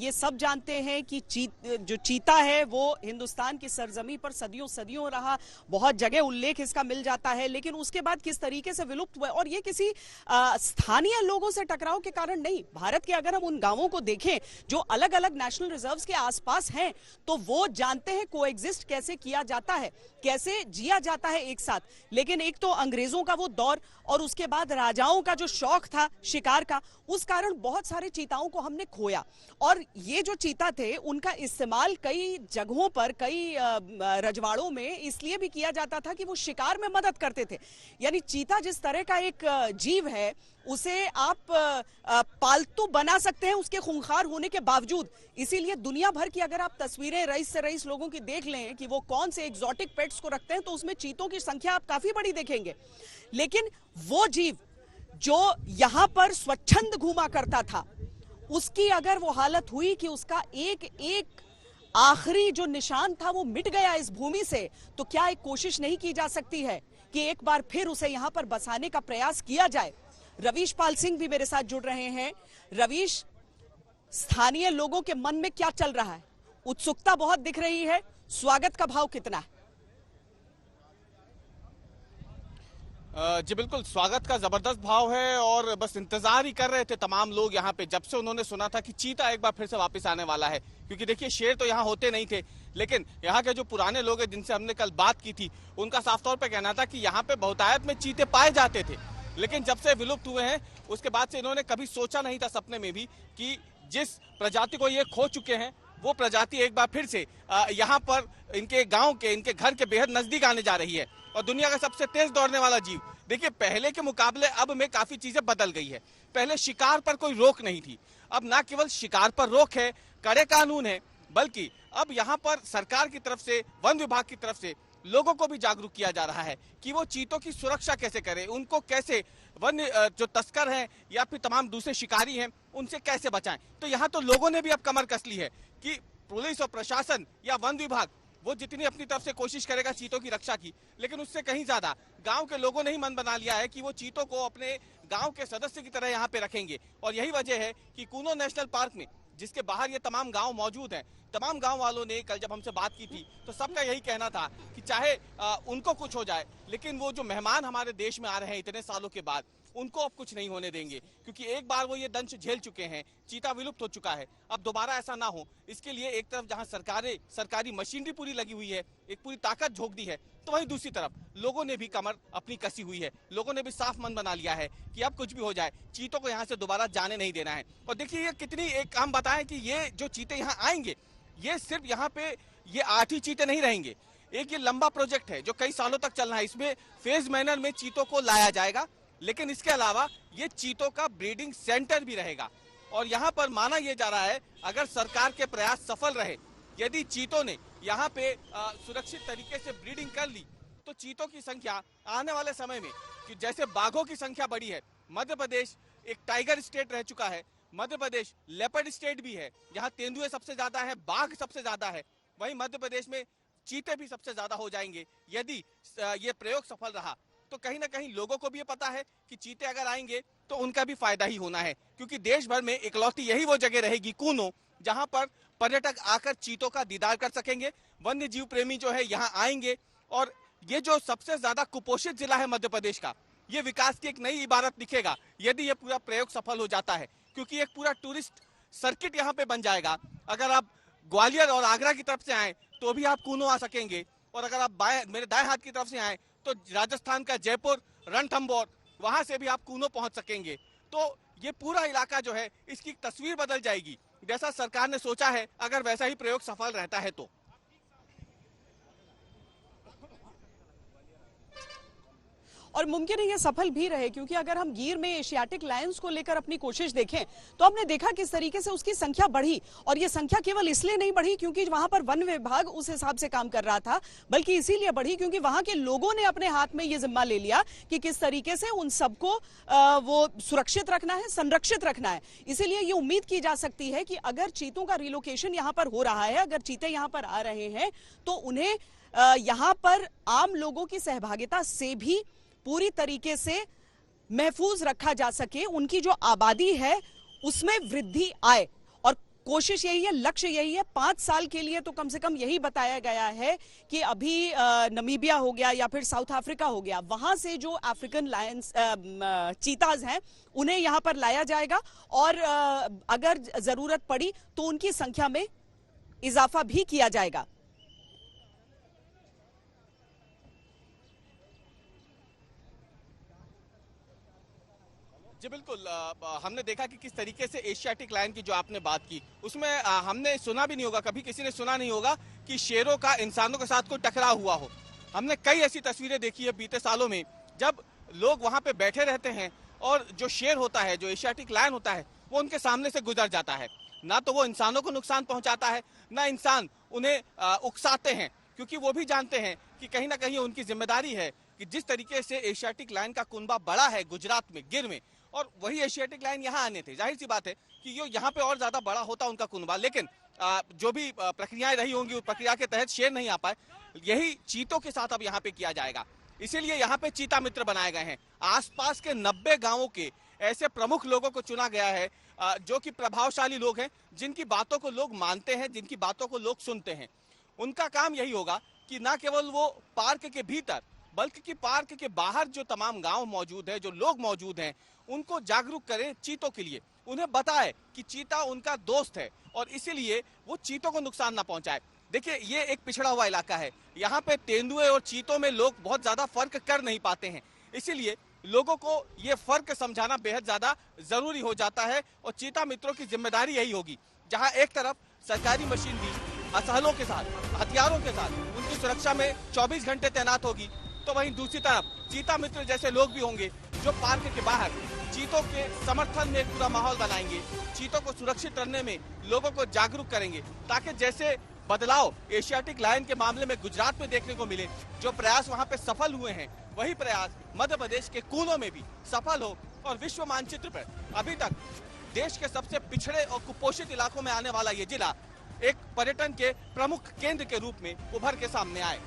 ये सब जानते हैं कि जो चीता है वो हिंदुस्तान की सरजमी पर सदियों सदियों रहा, बहुत जगह उल्लेख इसका मिल जाता है, लेकिन उसके बाद किस तरीके से विलुप्त हुआ, और ये किसी स्थानीय लोगों से टकराव के कारण नहीं। भारत के अगर हम उन गांवों को देखें जो अलग अलग नेशनल रिजर्व्स के आसपास हैं, तो वो जानते हैं कोएग्जिस्ट कैसे किया जाता है, कैसे जिया जाता है एक साथ। लेकिन एक तो अंग्रेजों का वो दौर और उसके बाद राजाओं का जो शौक था शिकार का, उस कारण बहुत सारे चीताओं को हमने खोया। और ये जो चीता थे उनका इस्तेमाल कई जगहों पर, कई रजवाड़ों में इसलिए भी किया जाता था कि वो शिकार में मदद करते थे। यानी चीता जिस तरह का एक जीव है, उसे आप पालतू बना सकते हैं उसके खूंखार होने के बावजूद। इसीलिए दुनिया भर की अगर आप तस्वीरें रईस से रईस लोगों की देख लें कि वो कौन से एग्जॉटिक पेट्स को रखते हैं, तो उसमें चीतों की संख्या आप काफी बड़ी देखेंगे। लेकिन वो जीव जो यहां पर स्वच्छंद घूमा करता था, उसकी अगर वो हालत हुई कि उसका एक एक आखिरी जो निशान था वो मिट गया इस भूमि से, तो क्या एक कोशिश नहीं की जा सकती है कि एक बार फिर उसे यहां पर बसाने का प्रयास किया जाए? रवीश पाल सिंह भी मेरे साथ जुड़ रहे हैं। रवीश, स्थानीय लोगों के मन में क्या चल रहा है? उत्सुकता बहुत दिख रही है, स्वागत का भाव कितना है? जी बिल्कुल, स्वागत का जबरदस्त भाव है और बस इंतजार ही कर रहे थे तमाम लोग यहाँ पे, जब से उन्होंने सुना था कि चीता एक बार फिर से वापस आने वाला है। क्योंकि देखिए, शेर तो यहाँ होते नहीं थे, लेकिन यहाँ के जो पुराने लोग हैं जिनसे हमने कल बात की थी, उनका साफ तौर पे कहना था कि यहाँ पे बहुतायत में चीते पाए जाते थे। लेकिन जब से विलुप्त हुए हैं उसके बाद से इन्होंने कभी सोचा नहीं था सपने में भी कि जिस प्रजाति को ये खो चुके हैं वो प्रजाति एक बार फिर से यहाँ पर इनके गांव के, इनके घर के बेहद नजदीक आने जा रही है। और दुनिया का सबसे तेज दौड़ने वाला जीव, देखिए पहले के मुकाबले अब में काफी चीजें बदल गई है। पहले शिकार पर कोई रोक नहीं थी, अब ना केवल शिकार पर रोक है, कड़े कानून है, बल्कि अब यहाँ पर सरकार की तरफ से, वन विभाग की तरफ से लोगों को भी जागरूक किया जा रहा है कि वो चीतों की सुरक्षा कैसे करें, उनको कैसे वन्य जो तस्कर हैं या फिर तमाम दूसरे शिकारी हैं उनसे कैसे बचाएं। तो यहाँ तो लोगों ने भी अब कमर कस ली है कि पुलिस और प्रशासन या वन विभाग वो जितनी अपनी तरफ से कोशिश करेगा चीतों की रक्षा की, लेकिन उससे कहीं ज्यादा गांव के लोगों ने ही मन बना लिया है कि वो चीतों को अपने गांव के सदस्य की तरह यहाँ पे रखेंगे। और यही वजह है कि कूनो नेशनल पार्क में, जिसके बाहर ये तमाम गांव मौजूद हैं, तमाम गांव वालों ने कल जब हमसे बात की थी तो सबका यही कहना था कि चाहे उनको कुछ हो जाए, लेकिन वो जो मेहमान हमारे देश में आ रहे हैं इतने सालों के बाद, उनको अब कुछ नहीं होने देंगे। क्योंकि एक बार वो ये दंश झेल चुके हैं, चीता विलुप्त हो चुका है, अब दोबारा ऐसा ना हो, इसके लिए एक तरफ जहां सरकारी मशीनरी पूरी लगी हुई है, एक पूरी ताकत झोंक दी है, तो वहीं दूसरी तरफ लोगों ने भी कमर अपनी कसी हुई है। लोगों ने भी साफ मन बना लिया है कि अब कुछ भी हो जाए, चीतों को यहाँ से दोबारा जाने नहीं देना है। और देखिए ये कितनी, एक हम बताएं कि ये जो चीते यहाँ आएंगे, ये सिर्फ यहाँ पे ये 8 ही चीते नहीं रहेंगे। एक ये लंबा प्रोजेक्ट है जो कई सालों तक चलना है। इसमें फेज मैनर में चीतों को लाया जाएगा, लेकिन इसके अलावा ये चीतों का ब्रीडिंग सेंटर भी रहेगा। और यहाँ पर माना यह जा रहा है, अगर सरकार के प्रयास सफल रहे, यदि चीतों ने यहाँ पे सुरक्षित तरीके से ब्रीडिंग कर ली, तो चीतों की संख्या आने वाले समय में, कि जैसे बाघों की संख्या बढ़ी है, मध्य प्रदेश एक टाइगर स्टेट रह चुका है, मध्य प्रदेश लेपर्ड स्टेट भी है, यहाँ तेंदुए सबसे ज्यादा है, बाघ सबसे ज्यादा है, वहीं मध्य प्रदेश में चीते भी सबसे ज्यादा हो जाएंगे यदि ये प्रयोग सफल रहा। तो कहीं ना कहीं लोगों को भी ये पता है कि चीते अगर आएंगे तो उनका भी फायदा ही होना है, क्योंकि देश भर में इकलौती यही वो जगह रहेगी कूनो, जहां पर पर्यटक आकर चीतों का दीदार कर सकेंगे, वन्य जीव प्रेमी जो है यहाँ आएंगे। और ये जो सबसे ज्यादा कुपोषित जिला है मध्य प्रदेश का, ये विकास की एक नई इबारत दिखेगा यदि ये पूरा प्रयोग सफल हो जाता है, क्योंकि एक पूरा टूरिस्ट सर्किट यहाँ पे बन जाएगा। अगर आप ग्वालियर और आगरा की तरफ से आए तो भी आप कूनो आ सकेंगे, और अगर आप मेरे दाएं हाथ की तरफ से आए तो राजस्थान का जयपुर, रणथंभौर, वहां से भी आप कूनो पहुंच सकेंगे। तो ये पूरा इलाका जो है, इसकी तस्वीर बदल जाएगी, जैसा सरकार ने सोचा है, अगर वैसा ही प्रयोग सफल रहता है तो। और मुमकिन है ये सफल भी रहे, क्योंकि अगर हम गिर में एशियाटिक लायंस को लेकर अपनी कोशिश देखें तो हमने देखा किस तरीके से उसकी संख्या बढ़ी। और ये संख्या केवल इसलिए नहीं बढ़ी क्योंकि वहां पर वन विभाग उस हिसाब से काम कर रहा था, बल्कि इसीलिए बढ़ी क्योंकि वहां के लोगों ने अपने हाथ में ये जिम्मा ले लिया कि किस तरीके से उन सबको वो सुरक्षित रखना है, संरक्षित रखना है। इसीलिए ये उम्मीद की जा सकती है कि अगर चीतों का रिलोकेशन यहाँ पर हो रहा है, अगर चीते यहाँ पर आ रहे हैं, तो उन्हें यहाँ पर आम लोगों की सहभागिता से भी पूरी तरीके से महफूज रखा जा सके, उनकी जो आबादी है उसमें वृद्धि आए। और कोशिश यही है, लक्ष्य यही है। 5 साल के लिए तो कम से कम यही बताया गया है कि अभी नमीबिया हो गया या फिर साउथ अफ्रीका हो गया, वहां से जो अफ्रीकन लायंस चीताज हैं उन्हें यहां पर लाया जाएगा और अगर जरूरत पड़ी तो उनकी संख्या में इजाफा भी किया जाएगा। जी बिल्कुल, हमने देखा कि किस तरीके से एशियाटिक लायन की जो आपने बात की उसमें हमने सुना भी नहीं होगा, कभी किसी ने सुना नहीं होगा कि शेरों का इंसानों के साथ कोई टकराव हुआ हो। हमने कई ऐसी तस्वीरें देखी है बीते सालों में जब लोग वहां पे बैठे रहते हैं और जो शेर होता है, जो एशियाटिक लायन होता है, वो उनके सामने से गुजर जाता है। ना तो वो इंसानों को नुकसान पहुंचाता है, ना इंसान उन्हें उकसाते हैं, क्योंकि वो भी जानते हैं कि कहीं ना कहीं उनकी जिम्मेदारी है कि जिस तरीके से एशियाटिक लायन का कुनबा बड़ा है गुजरात में, गिर में, और वही एशियाटिक लायन यहाँ आने थे, जाहिर सी बात है कि ये यहाँ पे और ज्यादा बड़ा होता उनका कुनबा। लेकिन जो भी प्रक्रियाएं रही होंगी उस प्रक्रिया के तहत शेर नहीं आ पाए। यही चीतों के साथ अब यहाँ पे किया जाएगा, इसीलिए यहाँ पे चीता मित्र बनाए गए हैं। आसपास के 90 गांवों के ऐसे प्रमुख लोगों को चुना गया है जो कि प्रभावशाली लोग हैं, जिनकी बातों को लोग मानते हैं, जिनकी बातों को लोग सुनते हैं। उनका काम यही होगा कि न केवल वो पार्क के भीतर बल्कि कि पार्क के बाहर जो तमाम गांव मौजूद है, जो लोग मौजूद हैं, उनको जागरूक करें चीतों के लिए, उन्हें बताएं कि चीता उनका दोस्त है और इसीलिए वो चीतों को नुकसान ना पहुंचाए। देखिए, ये एक पिछड़ा हुआ इलाका है, यहाँ पे तेंदुए और चीतों में लोग बहुत ज्यादा फर्क कर नहीं पाते हैं, इसीलिए लोगों को ये फर्क समझाना बेहद ज्यादा जरूरी हो जाता है। और चीता मित्रों की जिम्मेदारी यही होगी, जहाँ एक तरफ सरकारी मशीनरी असहलों के साथ, हथियारों के साथ उनकी सुरक्षा में 24 घंटे तैनात होगी, तो वहीं दूसरी तरफ चीता मित्र जैसे लोग भी होंगे जो पार्क के बाहर चीतों के समर्थन में एक पूरा माहौल बनाएंगे, चीतों को सुरक्षित रखने में लोगों को जागरूक करेंगे, ताकि जैसे बदलाव एशियाटिक लायन के मामले में गुजरात में देखने को मिले, जो प्रयास वहां पे सफल हुए हैं, वही प्रयास मध्य प्रदेश के कूलों में भी सफल हो और विश्व मानचित्र पर अभी तक देश के सबसे पिछड़े और कुपोषित इलाकों में आने वाला ये जिला एक पर्यटन के प्रमुख केंद्र के रूप में उभर के सामने आए।